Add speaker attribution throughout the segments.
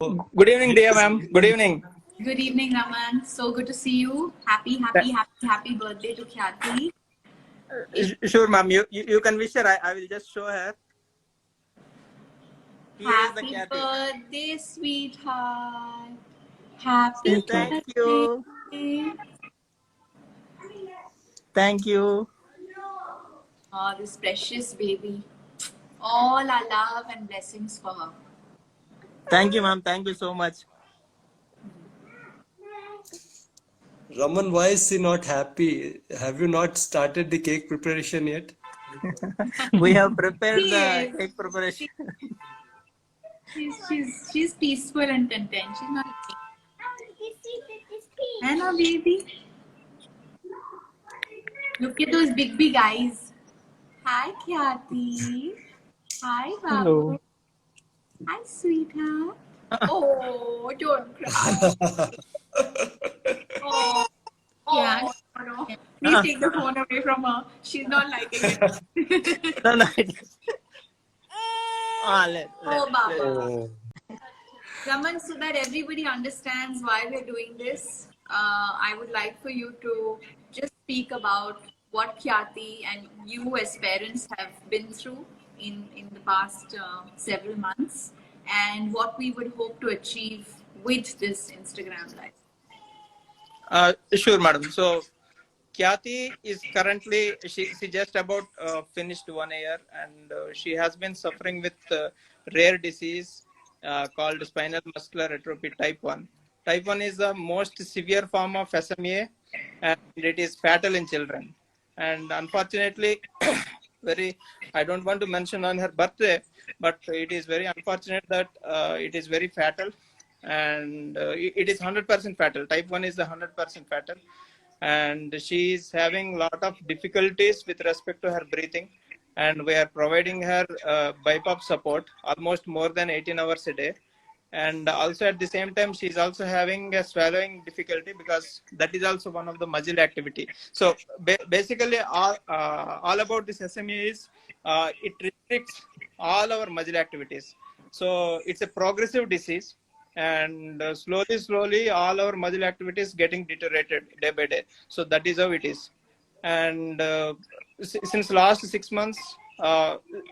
Speaker 1: Good evening, dear ma'am. Good evening.
Speaker 2: Good evening, Raman. So good to see you. Happy birthday to Khyati.
Speaker 1: Sure, ma'am. You can wish her. I will just show her. Here is the
Speaker 2: Happy
Speaker 1: Khyati.
Speaker 2: birthday, sweetheart. Happy
Speaker 1: Thank
Speaker 2: birthday.
Speaker 1: you. Thank you.
Speaker 2: Oh, this precious baby. All our love and blessings for her.
Speaker 1: Thank you, ma'am. Thank you so much.
Speaker 3: Raman, why is she not happy? Have you not started the cake preparation yet?
Speaker 1: We have prepared the cake preparation.
Speaker 2: She's peaceful and content. She's not. Hello, baby. Look at those big eyes. Hi, Khyati. Hi, Babu.
Speaker 1: Hello.
Speaker 2: Hi, sweetheart. Oh, don't cry. Oh, yeah. No. Please take the phone away from her. She's not liking it.
Speaker 1: No.
Speaker 2: Baba.
Speaker 3: Oh.
Speaker 2: Raman, so that everybody understands why we're doing this, I would like for you to just speak about what Khyati and you as parents have been through in the past several months and what we would hope to achieve with this Instagram live.
Speaker 1: Sure, madam. So, Khyati is currently, she just about finished 1 year, and she has been suffering with rare disease called spinal muscular atrophy type 1. Type 1 is the most severe form of SMA, and it is fatal in children. And unfortunately, I don't want to mention on her birthday, but it is very unfortunate that it is very fatal, and it is 100% fatal. Type 1 is the 100% fatal, and she is having a lot of difficulties with respect to her breathing, and we are providing her BiPAP support almost more than 18 hours a day. And also at the same time, she's also having a swallowing difficulty because that is also one of the muscle activity. So basically all about this SMA is it restricts all our muscle activities. So it's a progressive disease, and slowly all our muscle activities getting deteriorated day by day. So that is how it is. And since last 6 months,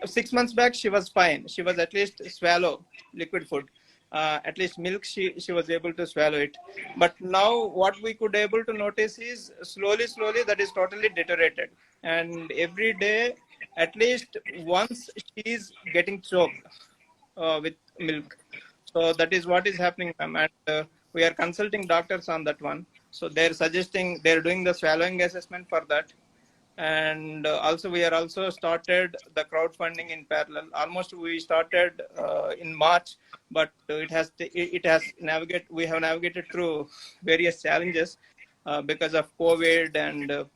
Speaker 1: 6 months back, she was fine. She was at least swallow liquid food, at least milk she was able to swallow it. But now what we could able to notice is slowly that is totally deteriorated, and every day at least once she is getting choked with milk. So that is what is happening, ma'am. And we are consulting doctors on that one. So they're doing the swallowing assessment for that. And also we are also started the crowdfunding in parallel. Almost we started in March, but it has we have navigated through various challenges because of COVID, and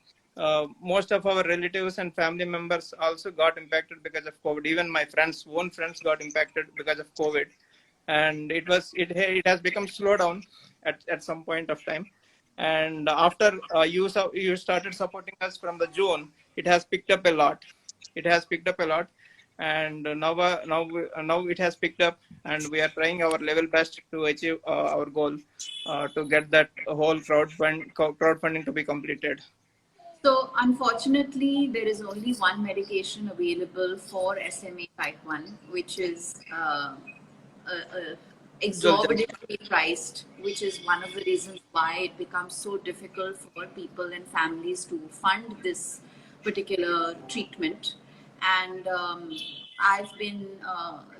Speaker 1: most of our relatives and family members also got impacted because of COVID. Even my own friends got impacted because of COVID, and it has become slow down at some point of time. And after you started supporting us from the June, it has picked up a lot. And now it has picked up, and we are trying our level best to achieve our goal to get that whole crowdfunding to be completed.
Speaker 2: So unfortunately, there is only one medication available for SMA type 1, which is exorbitantly priced, which is one of the reasons why it becomes so difficult for people and families to fund this particular treatment. And I've been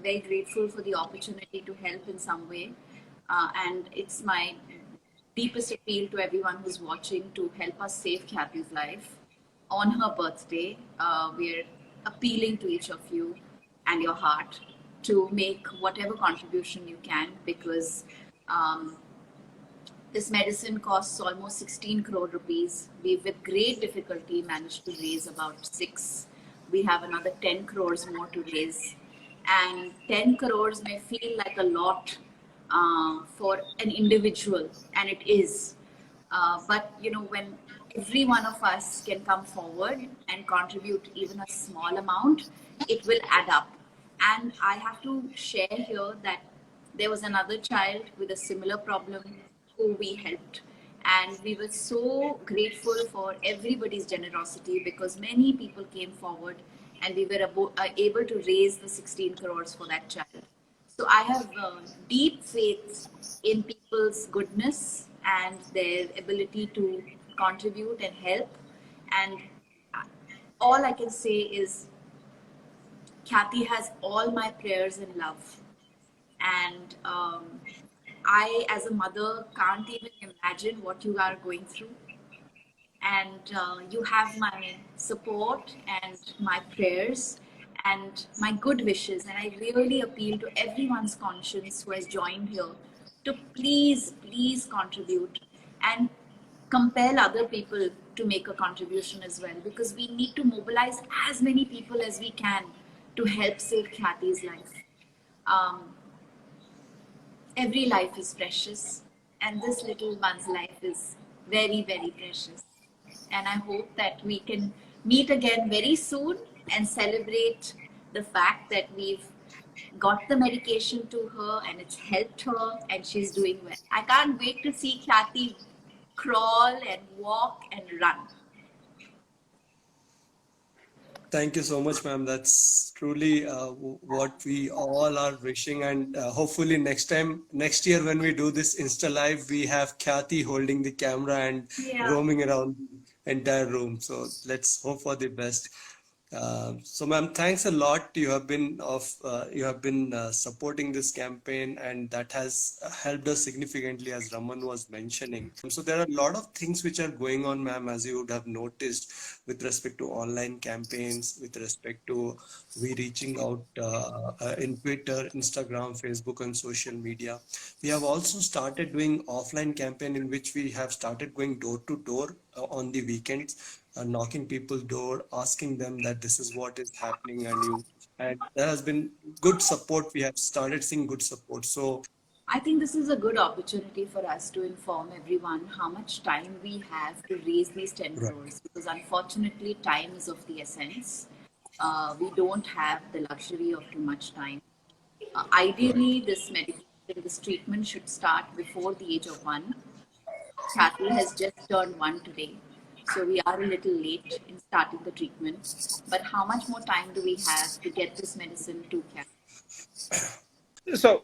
Speaker 2: very grateful for the opportunity to help in some way. And it's my deepest appeal to everyone who's watching to help us save Khyati's life. On her birthday, we're appealing to each of you and your heart to make whatever contribution you can, because this medicine costs almost 16 crore rupees. We've with great difficulty managed to raise about 6. We have another 10 crores more to raise. And 10 crores may feel like a lot for an individual, and it is. But you know, when every one of us can come forward and contribute even a small amount, it will add up. And I have to share here that There was another child with a similar problem who we helped. And we were so grateful for everybody's generosity because many people came forward and we were able to raise the 16 crores for that child. So I have deep faith in people's goodness and their ability to contribute and help. And all I can say is Khyati has all my prayers and love. And I, as a mother, can't even imagine what you are going through. And you have my support and my prayers and my good wishes. And I really appeal to everyone's conscience who has joined here to please, please contribute and compel other people to make a contribution as well, because we need to mobilize as many people as we can to help save Khyati's life. Um, every life is precious, and this little one's life is very, very precious. And I hope that we can meet again very soon and celebrate the fact that we've got the medication to her and it's helped her and she's doing well. I can't wait to see Khyati crawl and walk and run.
Speaker 3: Thank you so much, ma'am. That's truly what we all are wishing. And hopefully next year when we do this Insta Live, we have Khyati holding the camera and roaming around the entire room. So let's hope for the best. So, ma'am, thanks a lot. You have been supporting this campaign, and that has helped us significantly, as Raman was mentioning. So, there are a lot of things which are going on, ma'am, as you would have noticed, with respect to online campaigns, with respect to we reaching out in Twitter, Instagram, Facebook, and social media. We have also started doing offline campaign in which we have started going door to door on the weekends, knocking people's door, asking them that this is what is happening, and there has been good support. We have started seeing good support. So
Speaker 2: I think this is a good opportunity for us to inform everyone how much time we have to raise these 10
Speaker 3: right,
Speaker 2: crores, because unfortunately, time is of the essence. We don't have the luxury of too much time.
Speaker 3: right.
Speaker 2: Ideally, this medication, this treatment should start before the age of 1. Khyati has just turned 1 today, so we are a little late in starting the treatment. But how much more time do we have to get this medicine to Khyati?
Speaker 1: So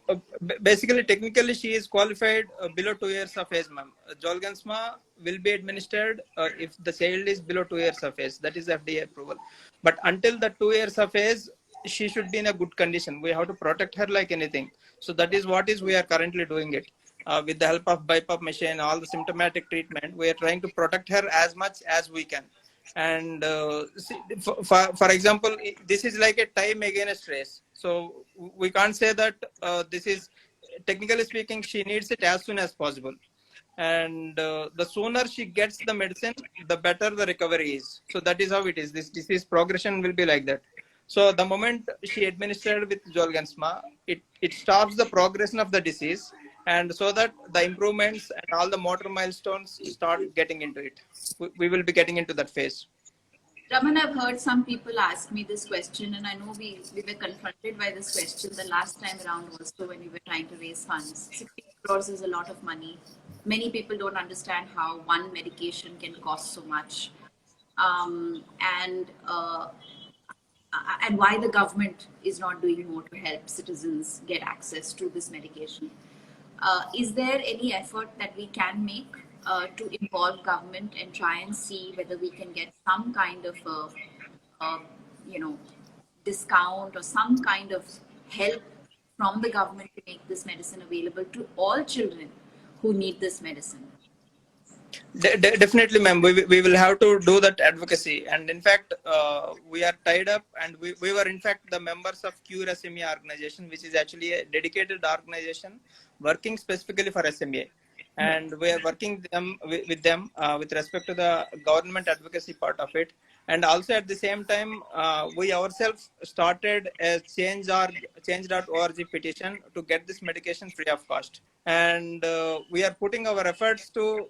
Speaker 1: basically, technically, she is qualified below 2 years of age, ma'am. Zolgensma will be administered if the child is below 2 years of age. That is FDA approval. But until the 2 years of age, she should be in a good condition. We have to protect her like anything. So that is what is we are currently doing it. With the help of BiPAP machine, all the symptomatic treatment, we are trying to protect her as much as we can. And for example, this is like a time against race, so we can't say that this is, technically speaking, she needs it as soon as possible. And the sooner she gets the medicine, the better the recovery is. So that is how it is. This disease progression will be like that. So the moment she administered with Zolgensma, it stops the progression of the disease, and so that the improvements and all the motor milestones start getting into it. We will be getting into that phase.
Speaker 2: Raman, I've heard some people ask me this question, and I know we were confronted by this question the last time around also when we were trying to raise funds. 60 crores is a lot of money. Many people don't understand how one medication can cost so much, um, and uh, and why the government is not doing more to help citizens get access to this medication. Is there any effort that we can make to involve government and try and see whether we can get some kind of a you know, discount or some kind of help from the government to make this medicine available to all children who need this medicine?
Speaker 1: Definitely, ma'am. We will have to do that advocacy. And in fact, we are tied up, and we were, in fact, the members of Cure SMA organization, which is actually a dedicated organization working specifically for SMA. And we are working with them with respect to the government advocacy part of it. And also at the same time, we ourselves started a change.org petition to get this medication free of cost. And we are putting our efforts to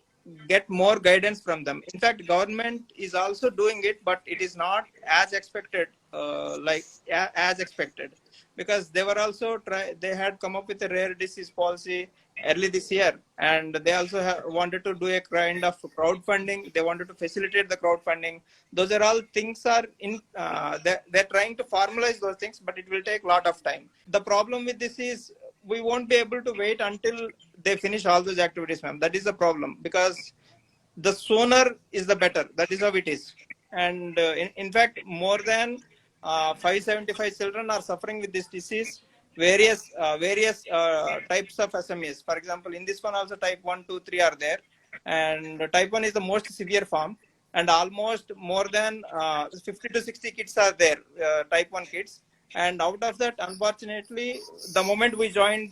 Speaker 1: get more guidance from them. In fact, government is also doing it, but it is not as expected, as expected, because they were also they had come up with a rare disease policy early this year, and they also wanted to do a kind of crowdfunding. They wanted to facilitate the crowdfunding. Those are all things are in they're trying to formalize those things, but it will take a lot of time. The problem with this is we won't be able to wait until they finish all those activities, ma'am. That is the problem, because the sooner is the better. That is how it is. And in fact, more than 575 children are suffering with this disease. Various types of SMEs. For example, in this one also type 1, 2, 3 are there. And type 1 is the most severe form. And almost more than 50 to 60 kids are there, type 1 kids. And out of that, unfortunately, the moment we started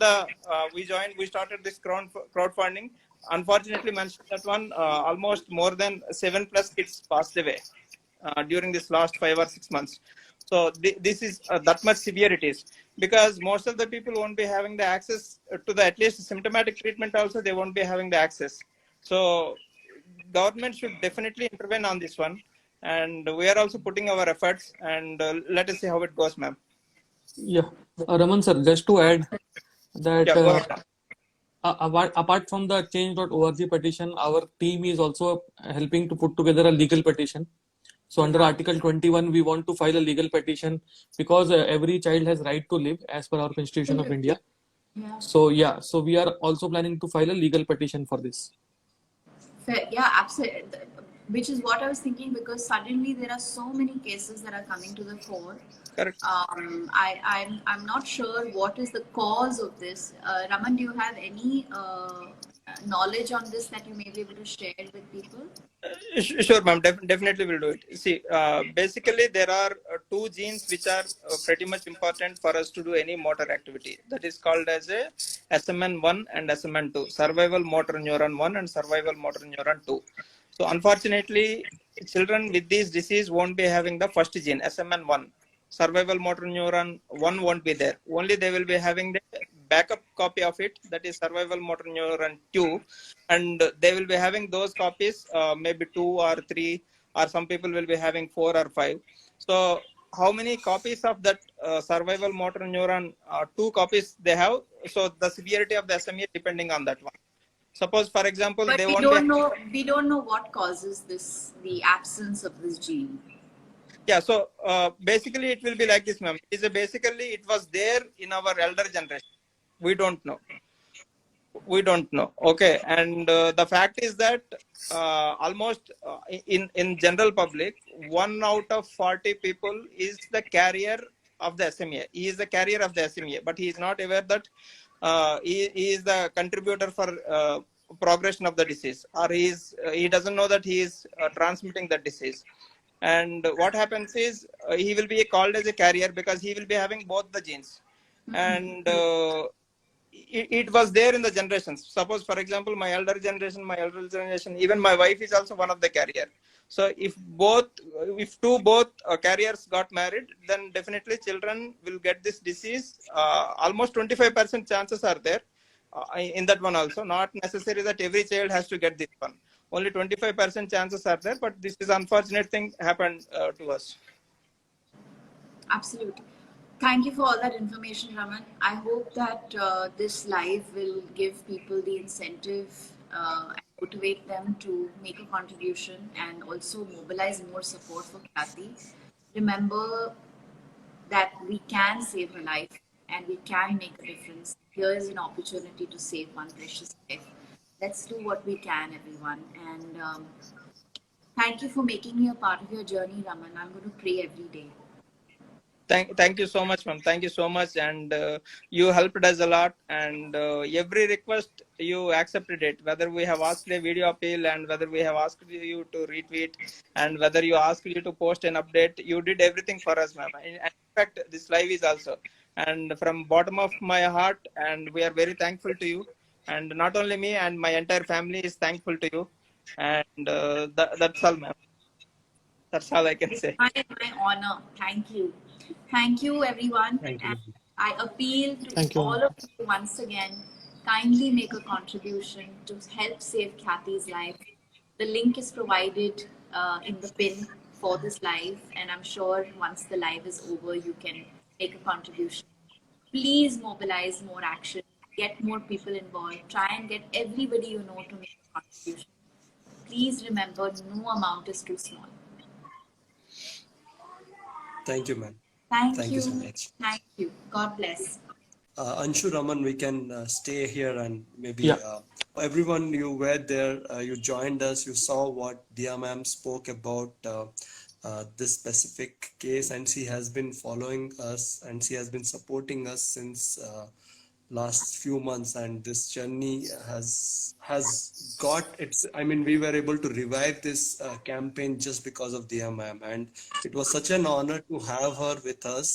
Speaker 1: this crowdfunding. Unfortunately, mentioned that one, almost more than 7+ kids passed away during this last 5 or 6 months. So this is that much severe it is, because most of the people won't be having the access to the at least symptomatic treatment. Also, they won't be having the access. So government should definitely intervene on this one, and we are also putting our efforts. And let us see how it goes, ma'am.
Speaker 4: Yeah, Raman sir, just to add that
Speaker 1: Yeah, go ahead, ma'am.
Speaker 4: apart from the change.org petition, our team is also helping to put together a legal petition. So under Article 21, we want to file a legal petition because every child has right to live as per our Constitution of India.
Speaker 2: Yeah.
Speaker 4: So yeah, so we are also planning to file a legal petition for this.
Speaker 2: Fair. Yeah, absolutely. Which is what I was thinking, because suddenly there are so many cases that are coming to the fore.
Speaker 1: Correct.
Speaker 2: I'm not sure what is the cause of this. Raman, do you have any knowledge on this that you may be able to share with people?
Speaker 1: Sure, ma'am. Definitely will do it. See, basically, there are two genes which are pretty much important for us to do any motor activity. That is called as a SMN1 and SMN2, survival motor neuron 1 and survival motor neuron 2. So, unfortunately, children with this disease won't be having the first gene, SMN1. Survival motor neuron 1 won't be there. Only they will be having the backup copy of it, that is survival motor neuron 2, and they will be having those copies, maybe 2 or 3, or some people will be having 4 or 5. So how many copies of that survival motor neuron, 2 copies they have, so the severity of the SMA depending on that one. Suppose, for example,
Speaker 2: But
Speaker 1: they
Speaker 2: we
Speaker 1: won't
Speaker 2: don't know. We don't know what causes this. The absence of this gene.
Speaker 1: Yeah, so basically it will be like this, ma'am. Basically it was there in our elder generation. We don't know. Okay, and the fact is that almost in general public, 1 out of 40 people is the carrier of the SMA. He is the carrier of the SMA, but he is not aware that he is the contributor for progression of the disease, or he doesn't know that he is transmitting the disease. And what happens is he will be called as a carrier because he will be having both the genes. And it was there in the generations. Suppose, for example, my elder generation, even my wife is also one of the carrier. So if both carriers got married, then definitely children will get this disease. Almost 25% chances are there in that one also. Not necessary that every child has to get this one. Only 25% chances are there, but this is unfortunate thing happened to us.
Speaker 2: Absolutely. Thank you for all that information, Raman. I hope that this live will give people the incentive and motivate them to make a contribution, and also mobilize more support for Khyati. Remember that we can save her life and we can make a difference. Here is an opportunity to save one precious life. Let's do what we can, everyone. And thank you for making me a part of your journey, Raman. I'm going to pray every day.
Speaker 1: Thank you so much, ma'am. Thank you so much, and you helped us a lot. And every request you accepted it. Whether we have asked a video appeal, and whether we have asked you to retweet, and whether you asked you to post an update, you did everything for us, ma'am. In fact, this live is also, and from bottom of my heart, and we are very thankful to you. And not only me, and my entire family is thankful to you. And that's all, ma'am. That's all I can say.
Speaker 2: It's my honor. Thank you. Thank you, everyone.
Speaker 3: Thank you.
Speaker 2: And I appeal to
Speaker 4: Thank you.
Speaker 2: all of you once again, kindly make a contribution to help save Khyati's life. The link is provided in the pin for this live, and I'm sure once the live is over, you can make a contribution. please mobilize more action, get more people involved, try and get everybody you know to make a contribution. Please remember, no amount is too small.
Speaker 3: Thank you, ma'am.
Speaker 2: Thank
Speaker 3: Thank you so
Speaker 2: you.
Speaker 3: much.
Speaker 2: Thank you. God bless.
Speaker 3: Anshu, Raman, we can stay here and maybe
Speaker 4: Yeah.
Speaker 3: everyone, you were there, you joined us, you saw what Dia ma'am spoke about this specific case, and she has been following us and she has been supporting us since last few months, and this journey has got its, I mean, we were able to revive this campaign just because of Dia ma'am, and it was such an honor to have her with us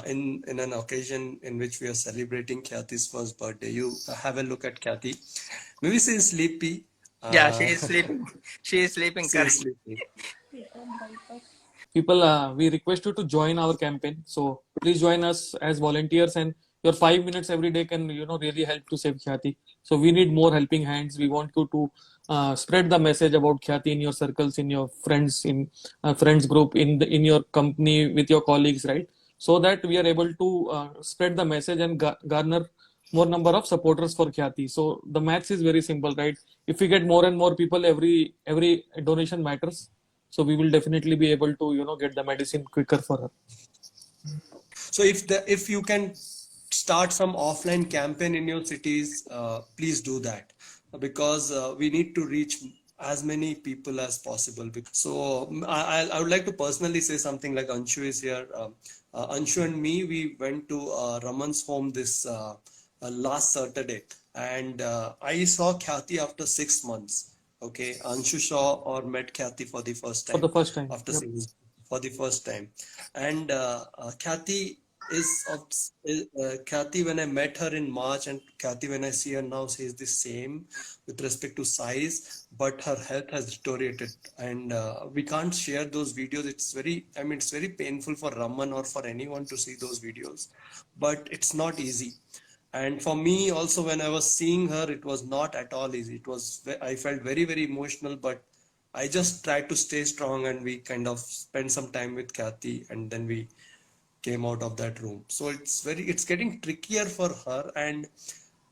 Speaker 3: in an occasion in which we are celebrating Khyati's first birthday. You have a look at Khyati. Maybe she is sleepy.
Speaker 1: Yeah, she
Speaker 3: Uh,
Speaker 1: is sleeping. She is sleeping
Speaker 3: she is
Speaker 1: currently.
Speaker 3: sleepy.
Speaker 4: People, we request you to join our campaign. So please join us as volunteers, and your 5 minutes every day can really help to save Khyati. So we need more helping hands. We want you to spread the message about Khyati in your circles, in your friends, in friends group, in your company with your colleagues, right? So that we are able to spread the message and garner more number of supporters for Khyati. So the maths is very simple, right? If we get more and more people, every donation matters. So we will definitely be able to get the medicine quicker for her.
Speaker 3: So if you can start some offline campaign in your cities, please do that, because we need to reach as many people as possible. So I would like to personally say something, like Anshu is here. Anshu and me, we went to Raman's home this last Saturday, and I saw Khyati after 6 months. Okay, Anshu saw or met Khyati for the first
Speaker 4: For the
Speaker 3: time
Speaker 4: first time.
Speaker 3: after
Speaker 4: Yep.
Speaker 3: for the first time, and Khyati Khyati, when I met her in March, and Khyati, when I see her now, she is the same with respect to size, but her health has deteriorated, and we can't share those videos. It's very, I mean, it's very painful for Raman or for anyone to see those videos, but it's not easy. And for me also, when I was seeing her, it was not at all easy. I felt very, very emotional, but I just tried to stay strong, and we kind of spent some time with Khyati, and then we came out of that room. So it's getting trickier for her, and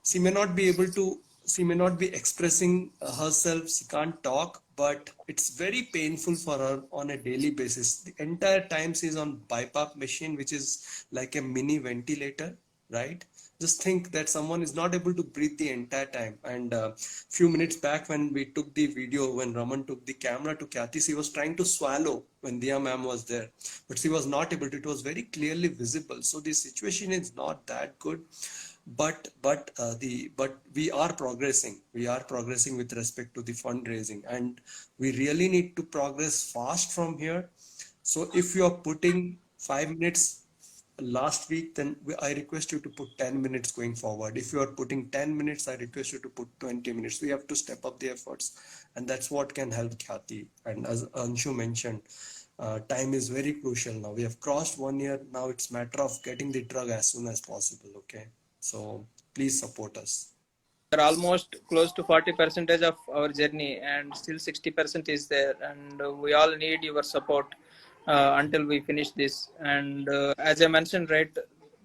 Speaker 3: she may not be able to, she may not be expressing herself, she can't talk, but it's very painful for her on a daily basis. The entire time she's on BiPAP machine, which is like a mini ventilator, right? Just think that someone is not able to breathe the entire time. And few minutes back, when we took the video, when Raman took the camera to Khyati, she was trying to swallow when Dia ma'am was there, but she was not able to. It was very clearly visible. So the situation is not that good, but we are progressing. We are progressing with respect to the fundraising, and we really need to progress fast from here. So if you are putting 5 minutes last week, then I request you to put 10 minutes going forward. If you are putting 10 minutes, I request you to put 20 minutes. We have to step up the efforts, and that's what can help Khyati. And as Anshu mentioned, time is very crucial now. We have crossed 1 year. Now it's matter of getting the drug as soon as possible. Okay. So please support us.
Speaker 1: We're almost close to 40% of our journey, and still 60% is there. And we all need your support until we finish this. And as I mentioned, right,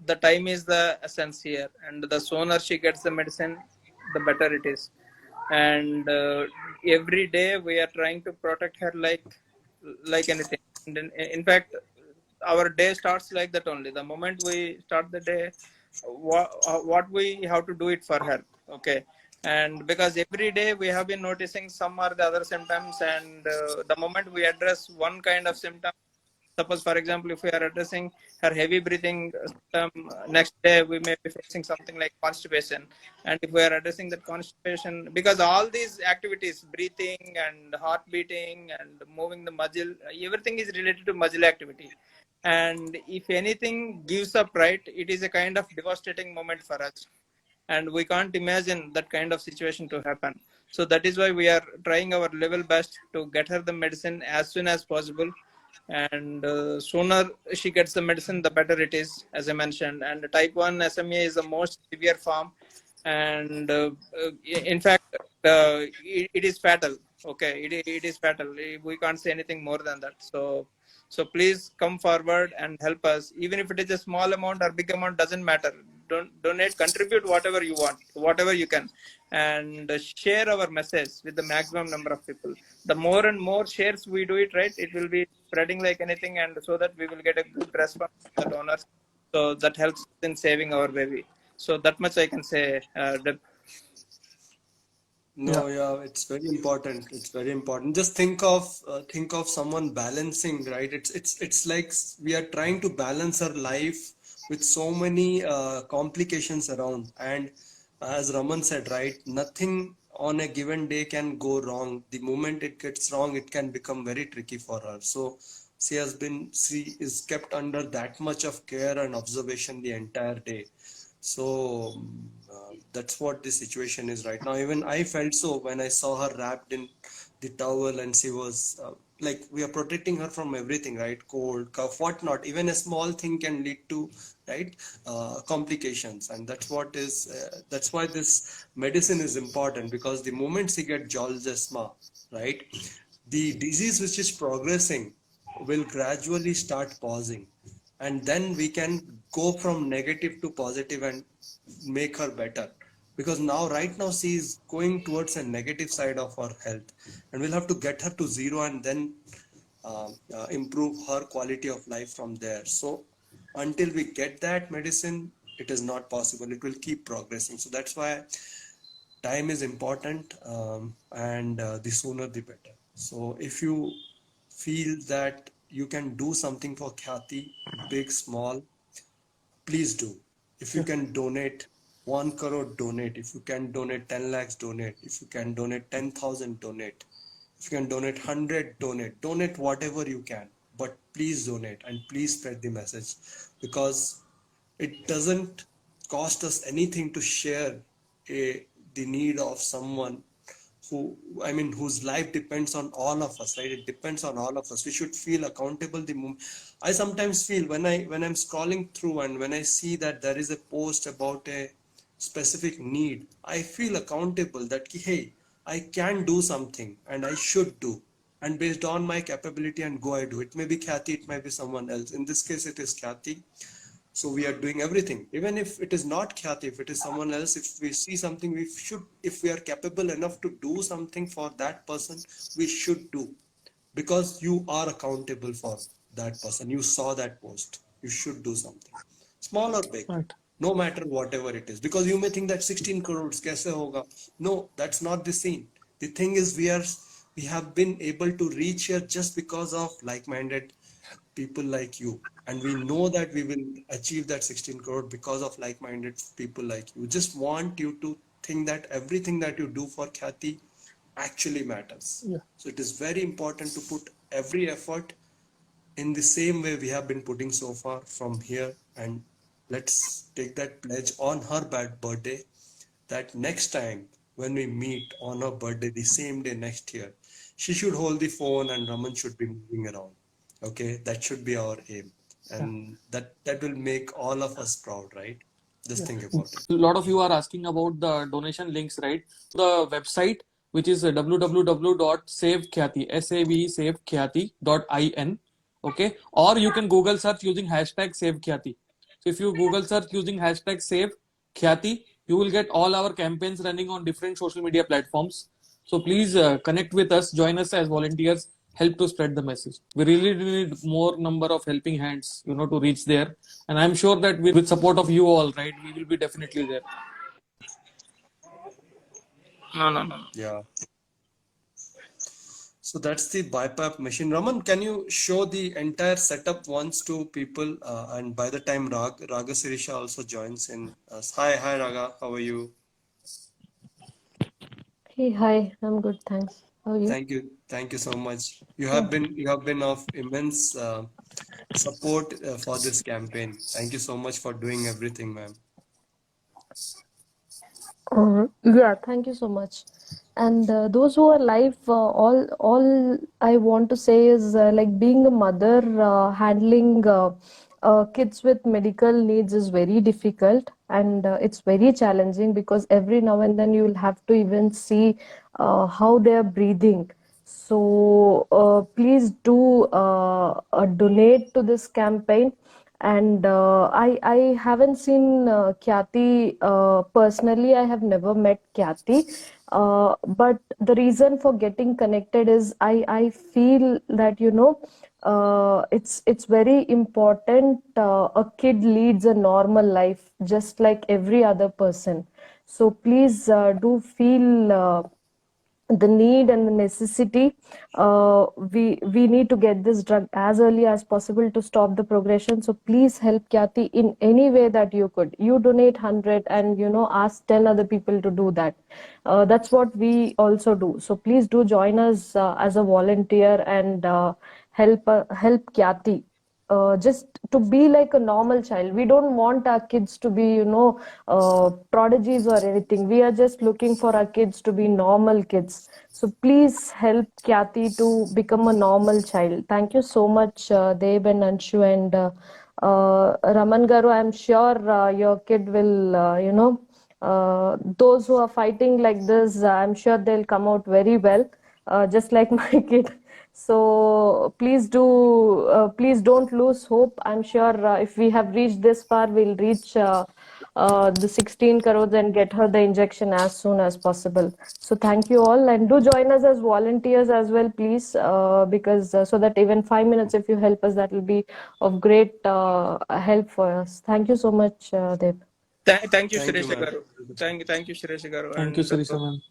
Speaker 1: the time is the essence here. And the sooner she gets the medicine, the better it is. And every day we are trying to protect her like anything. And in fact, our day starts like that only. The moment we start the day, what we have to do it for her. Okay. And because every day we have been noticing some or the other symptoms, and the moment we address one kind of symptom, suppose for example, if we are addressing her heavy breathing symptom, next day we may be facing something like constipation. And if we are addressing that constipation, because all these activities, breathing and heart beating and moving the muscle, everything is related to muscle activity. And if anything gives up, right, it is a kind of devastating moment for us, and we can't imagine that kind of situation to happen. So that is why we are trying our level best to get her the medicine as soon as possible. And sooner she gets the medicine, the better it is, as I mentioned. And type 1 SMA is the most severe form, and in fact it is fatal. Okay, it is fatal. We can't say anything more than that. So So please come forward and help us. Even if it is a small amount or big amount, doesn't matter. Don't donate, contribute whatever you want, whatever you can, and share our message with the maximum number of people. The more and more shares we do it, right, it will be spreading like anything, and so that we will get a good response from the donors. So that helps in saving our baby. So that much I can say.
Speaker 3: No, yeah, it's very important. It's very important. Just think of someone balancing, right? It's like we are trying to balance our life with so many complications around. And as Raman said, right, nothing on a given day can go wrong. The moment it gets wrong, it can become very tricky for her. So she is kept under that much of care and observation the entire day. So that's what the situation is right now. Even I felt so when I saw her wrapped in the towel, and she was like, we are protecting her from everything, right? Cold, cough, whatnot. Even a small thing can lead to, right, complications, and that's why this medicine is important, because the moment she gets Zolgensma, right, the disease which is progressing will gradually start pausing, and then we can go from negative to positive and make her better, because right now she is going towards a negative side of her health, and we'll have to get her to zero and then improve her quality of life from there. So until we get that medicine, it is not possible. It will keep progressing. So that's why time is important, and the sooner the better. So if you feel that you can do something for Khyati, big, small, please do. If you can donate 1 crore, donate. If you can donate 10 lakhs, donate. If you can donate 10,000, donate. If you can donate 100, donate. Donate whatever you can. But please donate, and please spread the message, because it doesn't cost us anything to share the need of someone who, I mean, whose life depends on all of us, right? It depends on all of us. We should feel accountable the moment. I sometimes feel when I'm scrolling through and when I see that there is a post about a specific need, I feel accountable that, hey, I can do something and I should do. And based on my capability and go, I do. It may be Khyati, it might be someone else. In this case, it is Khyati. So we are doing everything, even if it is not Khyati, if it is someone else. If we see something, we should, if we are capable enough to do something for that person, we should do, because you are accountable for that person. You saw that post, you should do something, small or big,
Speaker 4: Right.
Speaker 3: no matter whatever it is. Because you may think that 16 crores kaise hoga. No, that's not the scene. The thing is, we have been able to reach here just because of like-minded people like you, and we know that we will achieve that 16 crore because of like-minded people like you. Just want you to think that everything that you do for Khyati actually matters.
Speaker 4: Yeah.
Speaker 3: So it is very important to put every effort in the same way we have been putting so far from here, and let's take that pledge on her birthday, that next time when we meet on her birthday, the same day next year, she should hold the phone and Raman should be moving around. Okay, that should be our aim,
Speaker 4: Yeah.
Speaker 3: and that will make all of us proud, right? Just think about it.
Speaker 4: A lot of you are asking about the donation links, right? The website, which is www.savekhyati, savekhyati.in. Okay, or you can Google search using hashtag Save Khyati. So if you Google search using hashtag Save Khyati, you will get all our campaigns running on different social media platforms. So please connect with us, join us as volunteers, help to spread the message. We really need more number of helping hands, to reach there. And I'm sure that with support of you all, right, we will be definitely there.
Speaker 1: No.
Speaker 3: Yeah. So that's the BiPAP machine. Raman, can you show the entire setup once to people? And by the time Raga Sirisha also joins in. Hi, Raga. How are you?
Speaker 5: Hey, hi, I'm good, thanks. How are you?
Speaker 3: Thank you so much. You
Speaker 5: Yeah.
Speaker 3: have been of immense support for this campaign. Thank you so much for doing everything, ma'am.
Speaker 5: Yeah, thank you so much. And those who are alive, all I want to say is like being a mother, handling kids with medical needs is very difficult, and it's very challenging because every now and then you will have to even see how they are breathing. So please do donate to this campaign. And I haven't seen Khyati personally. I have never met Khyati. But the reason for getting connected is I feel that, it's very important. A kid leads a normal life just like every other person. So please do feel the need and the necessity. We need to get this drug as early as possible to stop the progression. So please help Khyati in any way that you could. You donate 100 and ask 10 other people to do that. That's what we also do. So please do join us as a volunteer and help Khyati just to be like a normal child. We don't want our kids to be, prodigies or anything. We are just looking for our kids to be normal kids. So please help Khyati to become a normal child. Thank you so much, Deb and Anshu and Raman Garu. I'm sure your kid will, those who are fighting like this, I'm sure they'll come out very well, just like my kid. So please don't lose hope. I'm sure if we have reached this far, we'll reach the 16 crores and get her the injection as soon as possible. So thank you all, and do join us as volunteers as well, please, because so that even 5 minutes, if you help us, that will be of great help for us. Thank you so much, Deb.
Speaker 1: Thank you,
Speaker 3: Thank you,
Speaker 1: Suresh
Speaker 3: ma'am.
Speaker 1: Garu. Thank you, Suresh Garu.
Speaker 4: Thank you,
Speaker 1: And
Speaker 4: Sarisa ma'am.